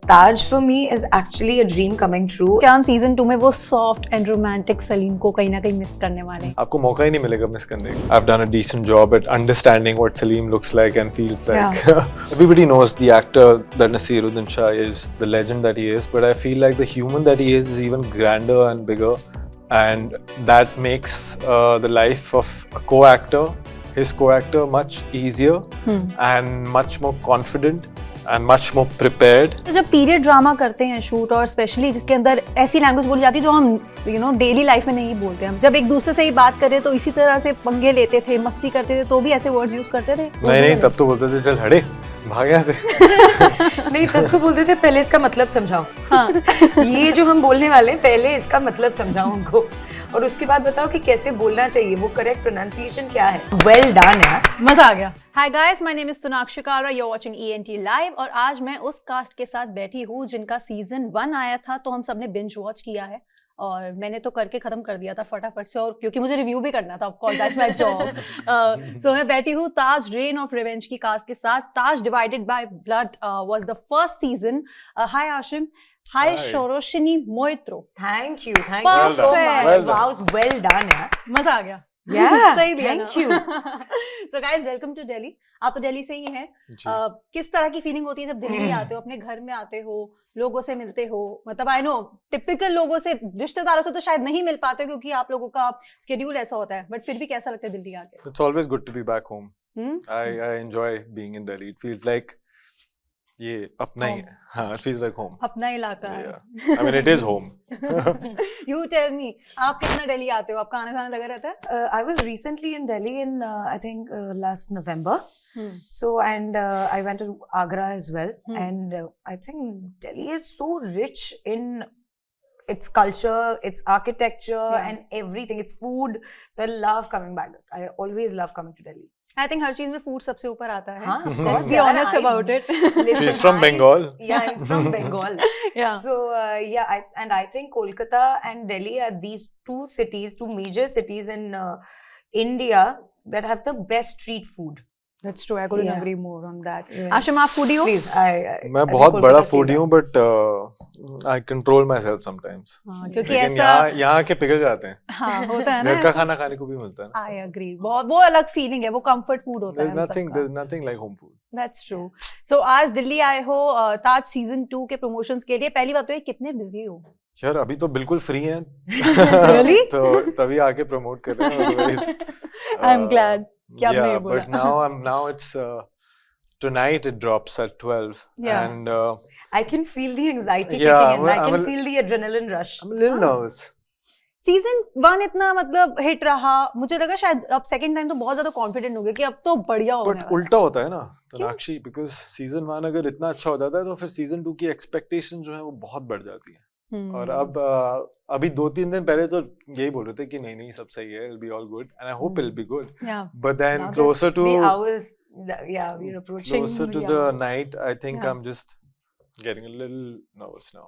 Taj for me is actually a dream coming true. क्या हम season 2 में वो सॉफ्ट एंड रोमांटिक सलीम को कहीं ना कहीं मिस करने वाले हैं? आपको मौका ही नहीं मिलेगा मिस करने का. I've done a decent job at understanding what Salim looks like and feels like. Everybody knows the actor that Naseeruddin Shah is, the legend that he is, but I feel like the human that he is even grander and bigger, and that makes the life of a co-actor, his co-actor, much easier and much more confident and much more prepared. तो जब period drama करते हैं shoot, और specially जिसके अंदर ऐसी language बोली जाती है जो हम डेली लाइफ में नहीं बोलते, हम जब एक दूसरे से ही बात करें तो इसी तरह से पंगे लेते थे, मस्ती करते थे, तो भी ऐसे वर्ड्स यूज करते थे? नहीं, तब तो बोलते थे चल हटे भाग यहाँ से. नहीं, तब तो बोलते थे पहले इसका मतलब समझाओ. हाँ. ये जो हम बोलने वाले हैं पहले इसका मतलब समझाओ हमको, और उसके बाद बताओ कि कैसे बोलना चाहिए, वो करेक्ट प्रोनाउंसिएशन क्या है. वेल डन यार, मजा आ गया. Hi guys, my name is Tonakshi Kalra, you are watching ENT live, और आज मैं उस कास्ट के साथ बैठी हूँ जिनका सीजन 1 आया था तो हम सबने बिंज वॉच किया है, और मैंने तो करके खत्म कर दिया था फटाफट से, और क्योंकि मुझे रिव्यू भी करना था, of course that's my job. So मैं बैठी हूँ ताज रेन ऑफ रिवेंज की कास्ट के साथ. Taj divided by blood was the first season. Hi Aashim. Hi Sauraseni Maitra. Thank you so much. Wow, well done यार, मजा आ गया. सही दिया. Thank you. So guys, welcome to Delhi. आप तो दिल्ली से ही हैं. किस तरह की फीलिंग होती है जब दिल्ली आते हो, अपने घर में आते हो, लोगों से मिलते हो? मतलब आई नो टिपिकल लोगों से, रिश्तेदारों से तो शायद नहीं मिल पाते क्योंकि आप लोगों का स्केड्यूल ऐसा होता है, बट फिर भी कैसा लगता है दिल्ली आके? It's always good to be back home. I enjoy being in Delhi. It feels like ये अपना ही है. हाँ, it feels like home. अपना इलाका है. I mean, it is home. You tell me, आप कितना दिल्ली आते हो? आपका आना जाना लगा रहता है? I was recently in Delhi in I think last November. So and I went to Agra as well. And I think Delhi is so rich in its culture, its architecture, and everything. Its food. So I love coming back. I always love coming to Delhi. I think हर चीज में food सबसे ऊपर आता है. हाँ, of Let's course. be honest about it. She's from Bengal. Yeah, I'm from Bengal. Yeah. So I think Kolkata and Delhi are these two major cities in India that have the best street food. That's true. I couldn't agree more on that. Aashim, आप foodie हो? Please, मैं बहुत बड़ा foodie हूँ, but I control myself sometimes. क्योंकि लेकिन ऐसा यहाँ के पिघल जाते हैं. हाँ, होता है ना. घर का खाना खाने को भी मिलता है. I agree. वो अलग फीलिंग है, वो comfort food होता है. There's nothing like home food. That's true. So आज दिल्ली आए हो ताज सीजन 2 के प्रमोशंस के लिए. पहली बात तो ये कितने बिजी हो? यार अभी तो बिल्कुल फ्री हैं. Really? तो तभी आके प्रमोट कर रहे हैं. I'm glad. क्या आपने ये बोला? But now it's tonight it drops at 12. Yeah. And I can feel the anxiety kicking in. I can feel the adrenaline rush. I'm a little nervous. Season 1 इतना मतलब हिट रहा, मुझे लगा शायद अब सेकंड टाइम तो बहुत ज्यादा कॉन्फिडेंट हो गए कि अब तो बढ़िया होने वाला है. उल्टा होता है ना तोनाक्षी, बिकॉज सीजन 1 अगर इतना अच्छा हो जाता है तो फिर सीजन 2 की एक्सपेक्टेशन जो है वो बहुत बढ़ जाती है. और अब अभी 2-3 दिन पहले तो यही बोल रहे थे कि नहीं सब सही है, it'll be all good and I hope it'll be good. But then Now closer to the hours, we're approaching. Closer to the night, I think I'm just getting a little nervous now.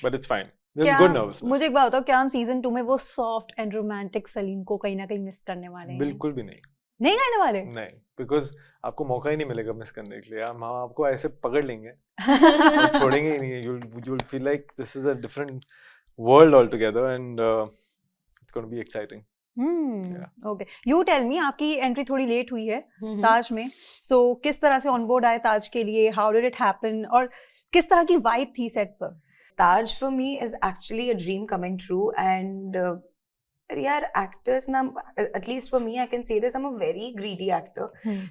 But it's fine. There's good nervousness. मुझे एक बात बताओ, क्या हम season 2 में वो soft and romantic Salim को कहीं ना कहीं मिस करने वाले हैं? बिल्कुल भी नहीं. नहीं करने वाले? नहीं, बिकॉज आपको मौका ही नहीं मिलेगा मिस करने के लिए. हम आपको ऐसे पकड़ लेंगे, छोड़ेंगे ही नहीं. You'll feel like this is a different world altogether and it's going to be exciting. Okay. You tell me, आपकी एंट्री थोड़ी लेट हुई है ताज में. So किस तरह से ऑन बोर्ड आए ताज के लिए? How did it happen? और किस तरह की वाइब थी सेट पर? Taj for me is actually a dream coming true, and यार actors ना, at least for me I can say this, I'm a very greedy actor.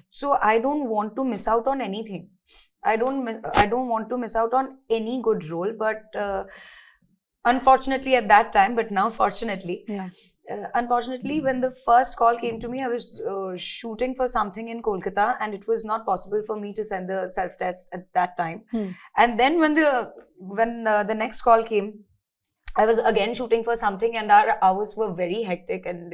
So I don't want to miss out on anything. I don't want to miss out on any good role, but unfortunately at that time, but now fortunately, unfortunately when the first call came to me, I was shooting for something in Kolkata and it was not possible for me to send the self test at that time. And then when the next call came, I was again shooting for something and our hours were very hectic and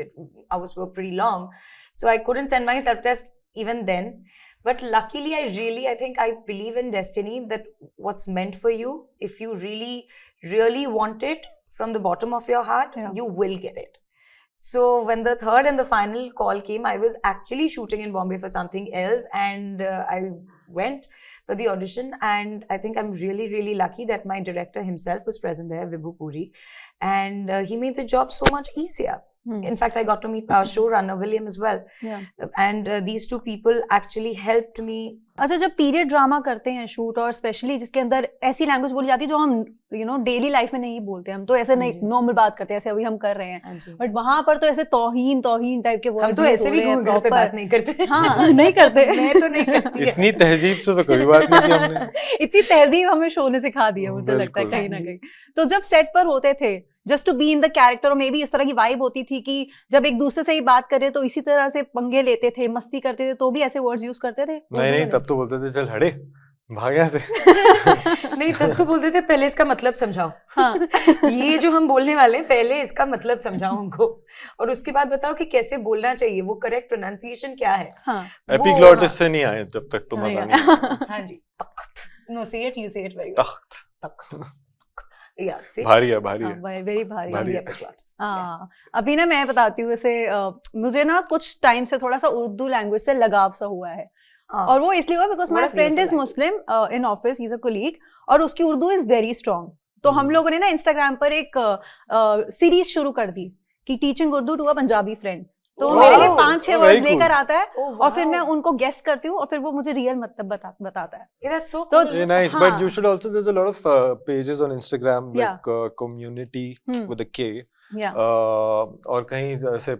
hours were pretty long, so I couldn't send my self test even then. But luckily I think I believe in destiny, that what's meant for you, if you really want it from the bottom of your heart, you will get it. So when the third and the final call came, I was actually shooting in Bombay for something else, and went for the audition, and I think I'm really, really lucky that my director himself was present there, Vibhu Puri, and he made the job so much easier. In fact, I got to meet our showrunner William as well, and these two people actually helped me. अच्छा, जब period drama करते हैं shoot, और specially जिसके अंदर ऐसी language बोली जाती है जो हम डेली लाइफ में नहीं बोलते, हम तो ऐसे नहीं नॉर्मल बात करते हैं, ऐसे अभी हम कर रहे हैं, बट वहां पर तो ऐसे तौहीन टाइप के हम तो ऐसे भी घर पे बात नहीं करते। हाँ, नहीं करते। मैं तो नहीं करती। इतनी तहजीब से तो कभी बात नहीं की हमने। इतनी तहजीब हमें शो ने सिखा दी है, मुझे लगता है कहीं ना कहीं। तो जब सेट पर होते थे, just to be in the character, और मे बी इस तरह की वाइब होती थी कि जब एक दूसरे से ही बात कर रहे तो इसी तरह से पंगे लेते थे, मस्ती करते थे, तो भी ऐसे वर्ड्स यूज करते थे? नहीं, तब तो बोलते थे चल हटे, भाग यहाँ से। नहीं, तब तो बोलते थे पहले इसका मतलब समझाओ। हाँ। ये जो हम बोलने वाले हैं, पहले इसका मतलब समझाओ हमको, और उसके बाद बताओ कि कैसे बोलना चाहिए, वो करेक्ट प्रोनाउंसिएशन क्या है। एपिग्लॉटिस से नहीं आए जब तक तो मजा नहीं। हाँ जी, तख्त। नो, से इट, यू से इट वेरी वेल। तख्त। भारी है, वेरी भारी है। हाँ, अभी ना मैं बताती हूँ, वैसे मुझे ना कुछ टाइम से थोड़ा सा उर्दू लैंग्वेज से लगाव सा हुआ है, और वो इसलिए हुआ because my friend is Muslim in office, he is a colleague, और उसकी उर्दू इज वेरी स्ट्रॉन्ग। तो हम लोगों ने ना इंस्टाग्राम पर एक सीरीज शुरू कर दी कि teaching Urdu to a Punjabi friend. तो मेरे लिए 5-6 वर्ड्स लेकर आता है, और फिर मैं उनको गेस करती हूँ, और फिर वो मुझे रियल मतलब बताता है। That's so cool. Nice, but you should also, there's a lot of pages on Instagram like community with a K. और कहीं जैसे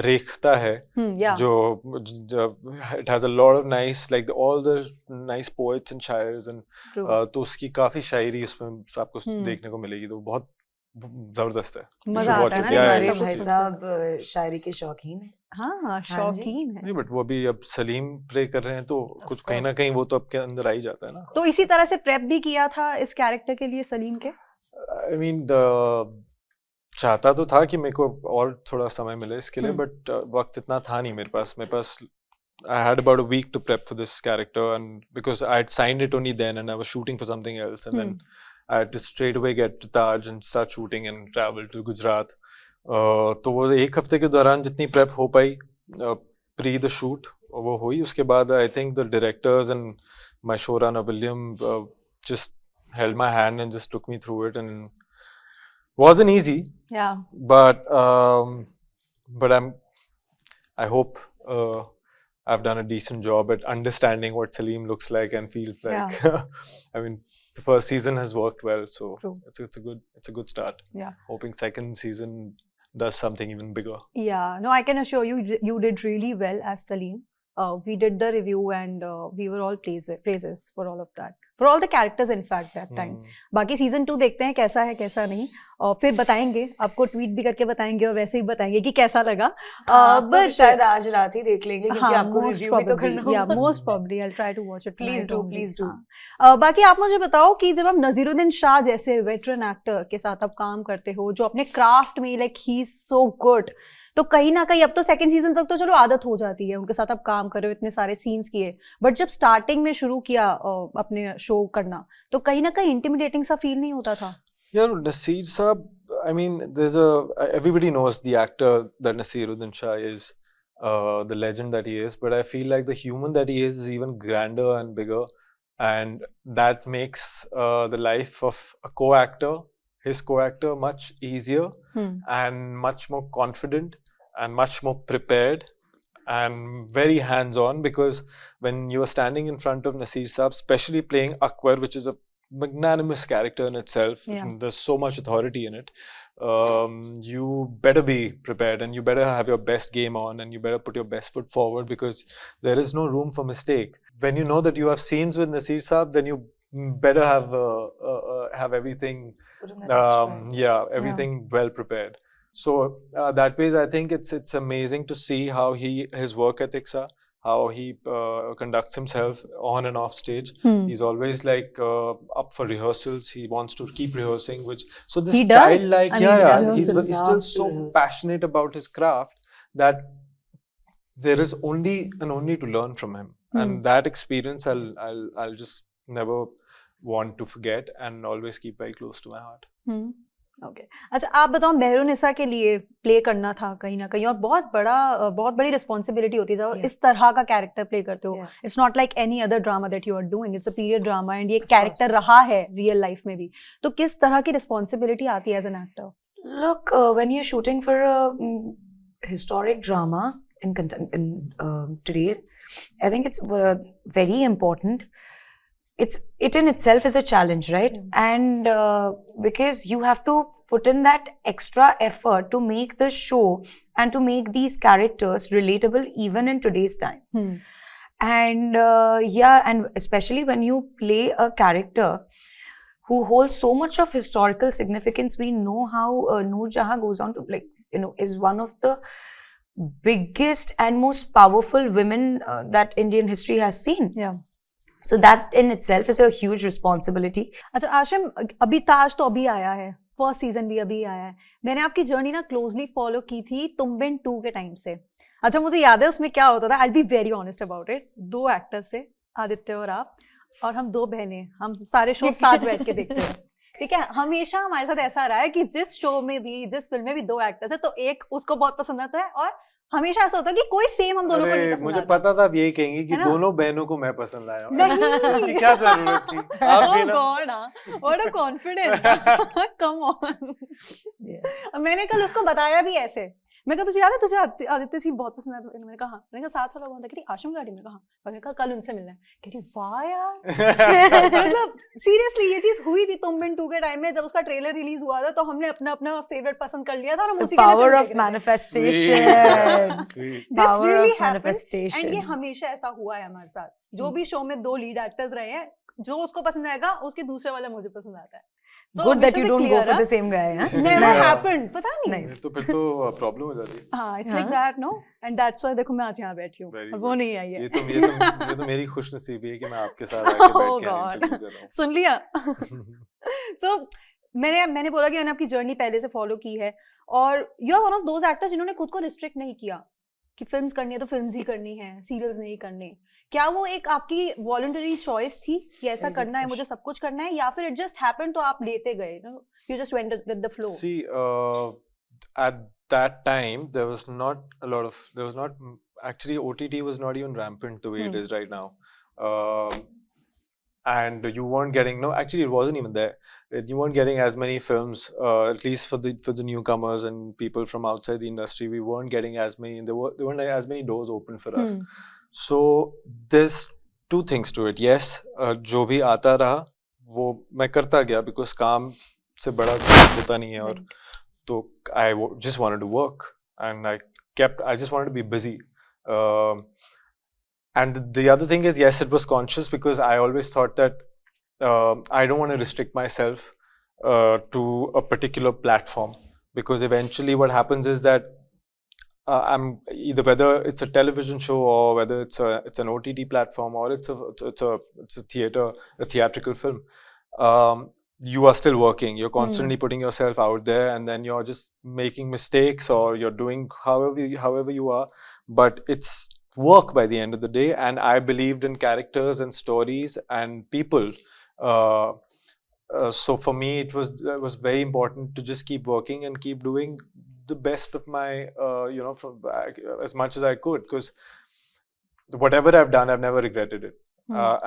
रेखता है, जो it has a lot of nice, like all the nice poets and shaires, and तो उसकी काफी शायरी उसमें आपको देखने को मिलेगी, तो बहुत जबरदस्त है। मजा आता है ना, हमारे भाई साहब शायरी के शौकीन है। हाँ, शौकीन है। नहीं, बट वो भी अब सलीम प्ले कर रहे हैं, तो कुछ कहीं ना कहीं वो तो आपके अंदर आ ही जाता है ना। तो इसी तरह से प्रेप भी किया था इस कैरेक्टर के लिए सलीम के? I mean, चाहता तो था कि मेरे को और थोड़ा समय मिले इसके लिए, बट वक्त इतना था नहीं मेरे पास I had about a week to prep for this character, and because I had signed it only then and I was shooting for something else, and then I had to straight away get to Taj and start shooting and travel to Gujarat. तो वो एक हफ्ते के दौरान जितनी prep हो पाई pre the shoot वो हुई। उसके बाद I think the directors and my showrunner William just held my hand and just took me through it, and wasn't easy. Yeah. But I hope I've done a decent job at understanding what Salim looks like and feels like. Yeah. I mean, the first season has worked well, so True. it's a good start. Yeah. Hoping second season does something even bigger. Yeah. No, I can assure you did really well as Salim. We did the review and we were all praises for all of that. For all the characters in fact that time. बाकी season 2 देखते हैं कैसा है कैसा नहीं, और फिर बताएंगे, आपको ट्वीट भी करके बताएंगे और वैसे ही बताएंगे कि कैसा लगा। बट शायद आज रात ही देख लेंगे, क्योंकि आपको रिव्यू भी तो करना होगा। Yeah, most probably I'll try to watch it. Please do. बाकी आप मुझे बताओ कि जब आप नजीरुद्दीन शाह जैसे वेटरन एक्टर के साथ आप काम करते हो, जो अपने क्राफ्ट में like he is so good, तो कहीं ना कहीं अब तो सेकंड सीजन तक तो चलो आदत हो जाती है, उनके साथ आप काम कर रहे हो, इतने सारे सीन्स किए, बट जब स्टार्टिंग में शुरू किया अपने शो करना, तो कहीं ना कहीं इंटिमिडेटिंग सा फील नहीं होता था? Yeah, Naseer Saab, I mean, everybody knows the actor that Naseeruddin Shah is, the legend that he is, but I feel like the human that he is even grander and bigger, and that makes the life of a his co-actor, much easier and much more confident and much more prepared and very hands-on, because when you are standing in front of Naseer Saab, especially playing Akbar, which is a magnanimous character in itself, there's so much authority in it, you better be prepared and you better have your best game on and you better put your best foot forward, because there is no room for mistake. When you know that you have scenes with Naseer Saab, then you better have everything everything well prepared. So that way I think it's amazing to see how his work ethics are, how he conducts himself on and off stage. He's always like up for rehearsals. He wants to keep rehearsing, so this childlike, he's still so passionate about his craft that there is only to learn from him, and that experience I'll just never want to forget and always keep very close to my heart. Okay अच्छा आप बताओ मेहरुनिसा के लिए play करना था कहीं ना कहीं और बहुत बड़ी रिस्पॉन्सिबिलिटी होती है जब इस तरह का कैरेक्टर प्ले करते हो it's not like any other drama that you are doing it's a period drama and ये कैरेक्टर रहा है रियल लाइफ में भी तो किस तरह की रिस्पॉन्सिबिलिटी आती है as an actor Look, when you're shooting for a historic drama in today, I think it's very important. It in itself is a challenge, right? And because you have to put in that extra effort to make the show and to make these characters relatable even in today's time. And and especially when you play a character who holds so much of historical significance. We know how Noor Jahan goes on to, like, is one of the biggest and most powerful women that Indian history has seen. Yeah. So that in itself is a huge responsibility. अच्छा आशिम अभी ताज तो अभी आया है first season भी अभी आया है मैंने आपकी जर्नी ना क्लोजली फॉलो की थी तुम बिन 2 के टाइम से अच्छा मुझे याद है उसमें क्या होता था I will be very honest about it 2 actors थे आदित्य और आप और हम 2 बहनें हम सारे शो साथ बैठ के देखते हैं ठीक है हमेशा हमारे साथ ऐसा रहा है कि जिस शो में भी जिस फिल्म में भी 2 एक्टर्स है तो एक उसको बहुत पसंद आता है और हमेशा ऐसा होता है कि कोई सेम हम दोनों को नहीं पसंद मुझे आता। पता था आप यही कहेंगी कि दोनों बहनों को मैं पसंद लाया हूं नहीं क्या जरूरत थी आप भी ना what a confidence come on मैंने कल उसको बताया भी ऐसे मैं कहा तुझे याद है तुझे आदित्य सिंह बहुत पसंद है मैंने कहा मैंने कहा साथ वाला कौन था कह रही आशिम गुलाटी मैंने कहा मैंने कहा कल उनसे मिलना है कह रही वाह यार मतलब सीरियसली ये चीज हुई थी तुम बिन 2 के टाइम में जब उसका ट्रेलर रिलीज हुआ था तो हमने अपना अपना फेवरेट पसंद कर लिया था और हम उसी के लिए power of manifestation. Power of manifestation. And ये हमेशा ऐसा हुआ है हमारे साथ जो भी शो में 2 लीड एक्टर्स रहे हैं जो उसको पसंद आएगा उसके दूसरे वाला मुझे पसंद आता है So good that you don't go for the same guy, huh? Never happened. पता नहीं। Nice. तो फिर तो प्रॉब्लम हो जाती है। हाँ, it's like that, no? And that's why देखो मैं आज यहाँ बैठी हूँ। और वो नहीं आई है। ये तो मेरी खुशनसीबी है कि मैं आपके साथ आके बैठ के इंटरव्यू कर रहा हूँ। सुन लिया? So मैंने बोला कि मैंने आपकी जर्नी पहले से फॉलो की है और you are one of those actors जिन्होंने खुद को रिस्ट्रिक्ट नहीं किया कि फिल्म्स करनी है तो फिल्म्स ही करनी है, सीरियल्स नहीं करने। क्या वो एक आपकी वॉलंटरी चॉइस थी कि ऐसा करना है मुझे सब कुछ करना है या फिर इट जस्ट हैपेंड तो आप लेते गए you just went with the flow see at that time there was not actually OTT was not even rampant the way it is right now and you weren't getting actually it wasn't even there you weren't getting as many films at least for the newcomers and people from outside the industry we weren't getting as many there weren't as many doors open for us so there's 2 things to it yes जो भी आता रहा वो मैं करता गया because काम से बड़ा होता नहीं है और तो I just wanted to work and I just wanted to be busy and the other thing is yes it was conscious because I always thought that I don't want to restrict myself to a particular platform because eventually what happens is that I'm either whether it's a television show or whether it's an OTT platform or it's a theatrical film you are still working you're constantly putting yourself out there and then you're just making mistakes or you're doing however you are but it's work by the end of the day and I believed in characters and stories and people so for me it was very important to just keep working and keep doing the best of my from as much as I could because whatever I've done I've never regretted it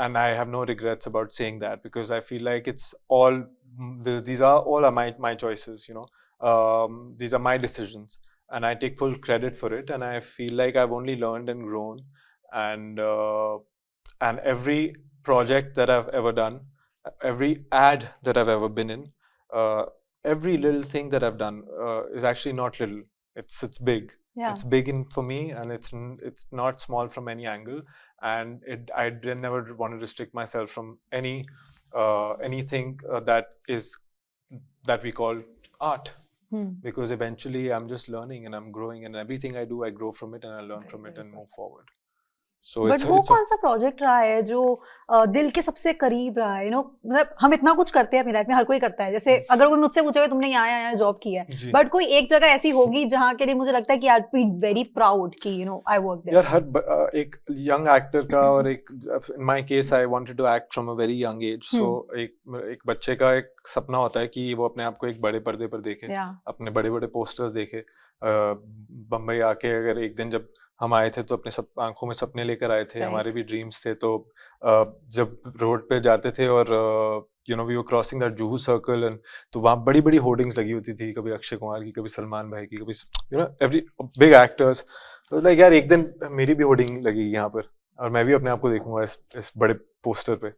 and I have no regrets about saying that because I feel like it's all these are all my choices these are my decisions and I take full credit for it and I feel like I've only learned and grown and every project that I've ever done every ad that I've ever been in every little thing that I've done is actually not little it's big it's big for me and it's not small from any angle and I didn't never want to restrict myself from anything that we call art because eventually I'm just learning and I'm growing and everything I do I grow from it and I learn from it and move forward So but it's वो कौन सा project रहा है जो दिल के सबसे करीब रहा है, मतलब हम इतना कुछ करते हैं अपनी लाइफ में, हर कोई करता है, जैसे अगर कोई मुझसे पूछेगा तुमने यहाँ जॉब की है, बट कोई एक जगह ऐसी होगी जहाँ के लिए मुझे लगता है कि आई फील वेरी प्राउड कि आई वर्क देयर। यार हर एक यंग एक्टर का, और एक in my case I wanted to act from a very young age, so एक बच्चे का एक सपना होता है कि वो अपने आप को एक बड़े पर्दे पर देखे, अपने बड़े बड़े पोस्टर्स देखे। बम्बई आके अगर एक दिन जब हम आए थे तो अपने सब आंखों में सपने लेकर आए थे, हमारे भी ड्रीम्स थे, तो जब रोड पे जाते थे और we were crossing that Juhu circle, and तो वहाँ बड़ी बड़ी होर्डिंग्स लगी होती थी, कभी अक्षय कुमार की, कभी सलमान भाई की, कभी एवरी बिग एक्टर्स। तो लाइक यार एक दिन मेरी भी होर्डिंग लगेगी यहाँ पर और मैं भी अपने आप को देखूंगा इस बड़े पोस्टर पे।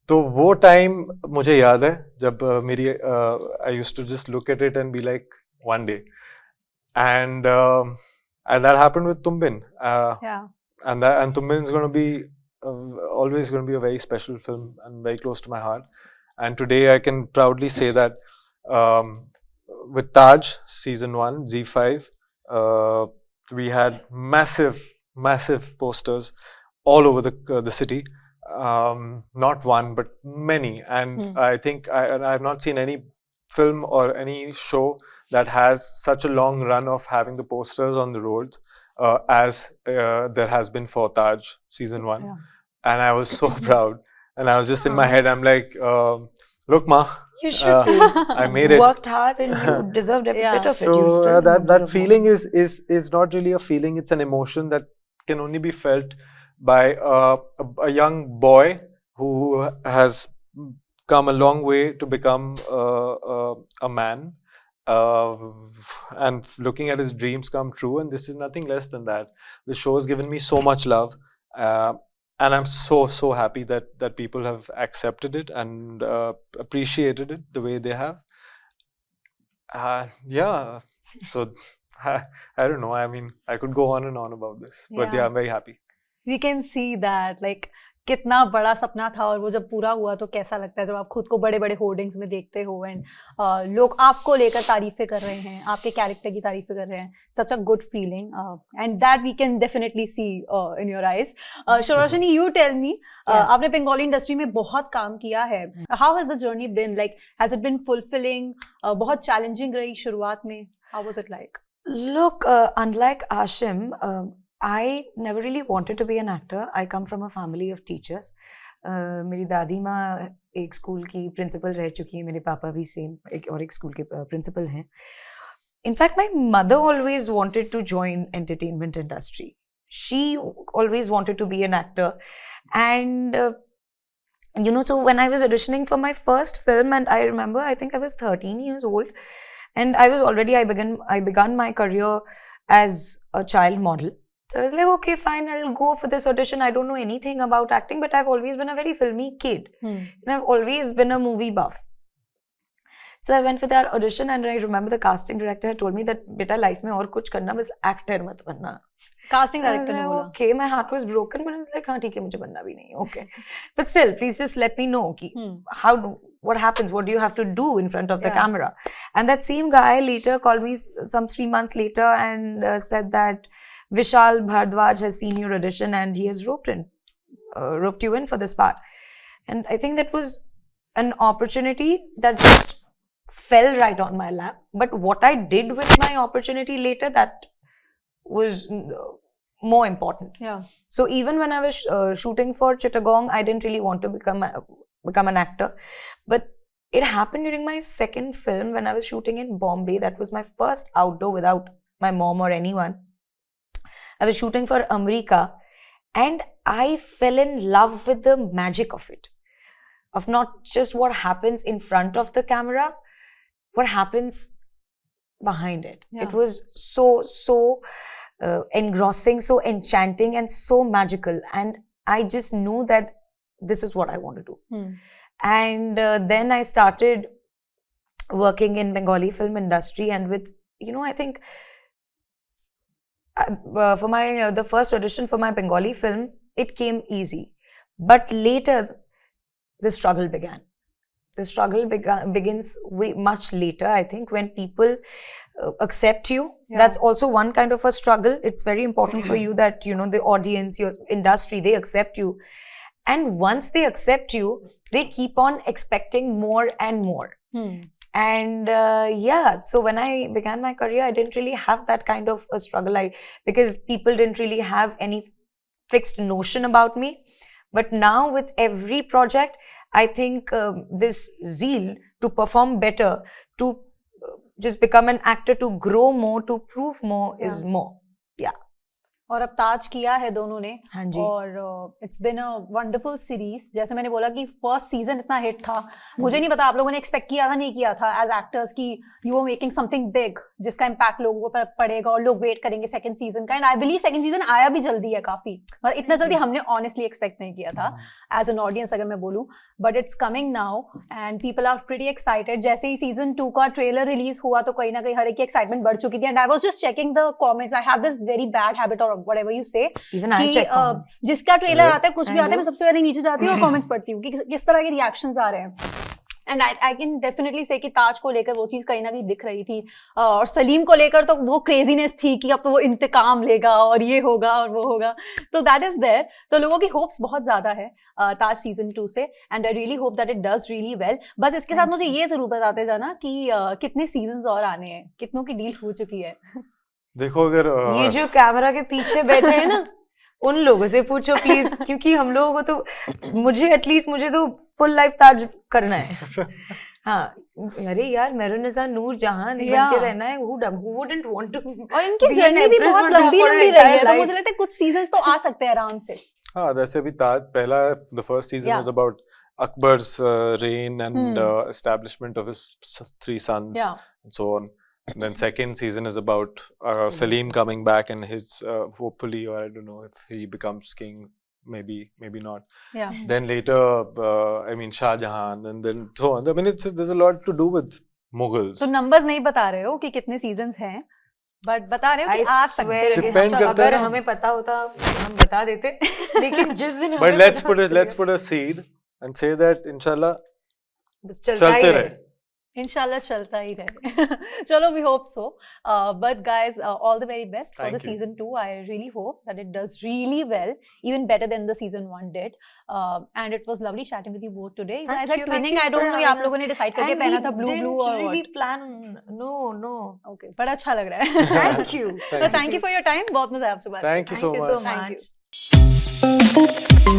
तो वो टाइम मुझे याद है जब मेरी I used to just look at it and be like one day, and that happened with Tumbin. And Tumbin is going to be always going to be a very special film and very close to my heart. And today I can proudly say that with Taj season 1 Z5, we had massive posters all over the city. Not one but many, and I think I've not seen any film or any show that has such a long run of having the posters on the roads as there has been for Taj season 1. And I was so proud, and I was just in my head, I'm like, look ma, you should I made it. Worked hard and you deserved every bit of it. So that feeling is not really a feeling, it's an emotion that can only be felt by a young boy who has come a long way to become a man, and looking at his dreams come true, and this is nothing less than that. The show has given me so much love, and I'm so happy that people have accepted it and appreciated it the way they have. So I don't know, I mean I could go on and on about this, but yeah, I'm very happy. We can see that like कितना बड़ा सपना था और वो जब पूरा हुआ तो कैसा लगता है जब आप खुद को बड़े बड़े होर्डिंग्स में देखते हो, एंड लोग आपको लेकर तारीफें कर रहे हैं, आपके कैरेक्टर की तारीफें कर रहे हैं, such a good feeling and that we can definitely see in your eyes. Sauraseni, you tell me, आपने बंगाली इंडस्ट्री में बहुत काम किया है, how has the journey been, like has it been fulfilling, बहुत चैलेंजिंग रही शुरुआत में, how was it like? Look, unlike Aashim, I never really wanted to be an actor. I come from a family of teachers. मेरी दादी माँ एक school की principal रह चुकी है, मेरे पापा भी सेम एक स्कूल के प्रिंसिपल हैं. In fact, my mother always wanted to join entertainment industry. She always wanted to be an actor, and so when I was auditioning for my first film, and I remember I think I was 13 years old, and I began my career as a child model. So I was like, okay, fine, I'll go for this audition. I don't know anything about acting, but I've always been a very filmy kid. And I've always been a movie buff. So I went for that audition, and I remember the casting director had told me that, beta, life mein aur kuch karna, bas actor mat banna. Casting director ne bola. Okay, my heart was broken, but I was like, हाँ ठीक है, मुझे बनना भी नहीं, okay. But still, please just let me know कि what happens, what do you have to do in front of the camera. And that same guy later called me some 3 months later and said that Vishal Bhardwaj has seen your audition and he has roped you in for this part. And I think that was an opportunity that just fell right on my lap. But what I did with my opportunity later, that was more important. So even when I was shooting for Chittagong, I didn't really want to become an actor. But it happened during my second film when I was shooting in Bombay. That was my first outdoor without my mom or anyone. I was shooting for America, and I fell in love with the magic of it. Of not just what happens in front of the camera, what happens behind it. It was so engrossing, so enchanting, and so magical. And I just knew that this is what I want to do. And then I started working in Bengali film industry, and with, I think for my the first audition for my Bengali film, it came easy. But later, the struggle began. The struggle begins much later, I think, when people accept you. Yeah. That's also one kind of a struggle. It's very important for you that, you know, the audience, your industry, they accept you. And once they accept you, they keep on expecting more and more. And yeah, so when I began my career, I didn't really have that kind of a struggle, because people didn't really have any fixed notion about me. But now with every project, I think this zeal to perform better, to just become an actor, to grow more, to prove more is more. Yeah. और अब ताज किया है दोनों ने. हाँ जी. और it's been a wonderful series. जैसे मैंने बोला कि फर्स्ट सीजन इतना हिट था, मुझे नहीं पता आप लोगों ने एक्सपेक्ट किया था नहीं किया था एज एक्टर्स कि you are making something big जिसका इम्पैक्ट लोगों पर पड़ेगा और लोग वेट करेंगे सेकंड सीजन का. And I believe second season आया भी जल्दी है काफी, मतलब इतना जल्दी हमने ऑनेस्टली एक्सपेक्ट नहीं किया था एज एन ऑडियंस अगर मैं बोलूं. But it's coming now and people are pretty excited. जैसे ही सीजन 2 का ट्रेलर रिलीज हुआ तो कहीं ना कहीं हर एक की एक्साइटमेंट बढ़ चुकी थी. And I was just checking the comments. I have this very bad habit और व्हाटएवर यू से कि जिसका ट्रेलर आता है कुछ भी आता है मैं सबसे पहले नीचे जाती हूँ और कमेंट्स पढ़ती हूँ कि किस तरह के रिएक्शंस आ रहे हैं. एंड आई कैन डेफिनेटली से कि ताज को लेकर वो चीज कहीं ना कहीं दिख रही थी. और सलीम को लेकर तो वो क्रेजीनेस थी कि अब तो वो इंतकाम लेगा और ये होगा और वो होगा. तो दैट इज देयर. तो लोगों की होप्स बहुत ज्यादा है ताज सीजन 2 से. And I really hope that it does really well. बस इसके साथ मुझे ये जरूर बताते जाना कि कितने सीजन्स और आने हैं, कितनों की डील हो चुकी है. देखो अगर ये जो कैमरा के पीछे बैठे हैं ना, उन लोगों से पूछो प्लीज, क्योंकि हम लोगों को तो मुझे तो फुल लाइफ ताज करना है. हाँ, अरे यार मेहरुनिसा नूर जहां बन के रहना है. who wouldn't want to. और इनकी जर्नी भी बहुत लंबी रही है, तो मुझे लगता है कुछ सीजन्स तो आ सकते हैं आराम से. हाँ, वैसे भी ताज पहला, the first season was about Akbar's reign and establishment of his 3 sons and so on. And then second season is about Salim coming back and his hopefully, or I don't know if he becomes king, maybe not. Yeah. Then later, I mean Shah Jahan, and then so on. I mean there's a lot to do with Mughals. तो numbers नहीं बता रहे हो कि कितने seasons हैं, but बता रहे हो कि आ सकते हैं. अगर हमें पता होता हम बता देते, लेकिन जिस दिन but let's put a seed and say that inshallah चलते रहे. इंशाल्लाह चलता ही रहे. चलो, we hope so. But guys, all the very best for the season 2. I really hope that it does really well, even better than the season 1 did. And it was lovely chatting with you both today. You guys are twinning. I don't know ये आप लोगों ने decide करके पहना था blue or what? Really plan? No. Okay, बड़ा अच्छा लग रहा है. Thank you. Thank you for your time. बहुत मजा आया आपसे बात. Thank you so much. Thank you so much.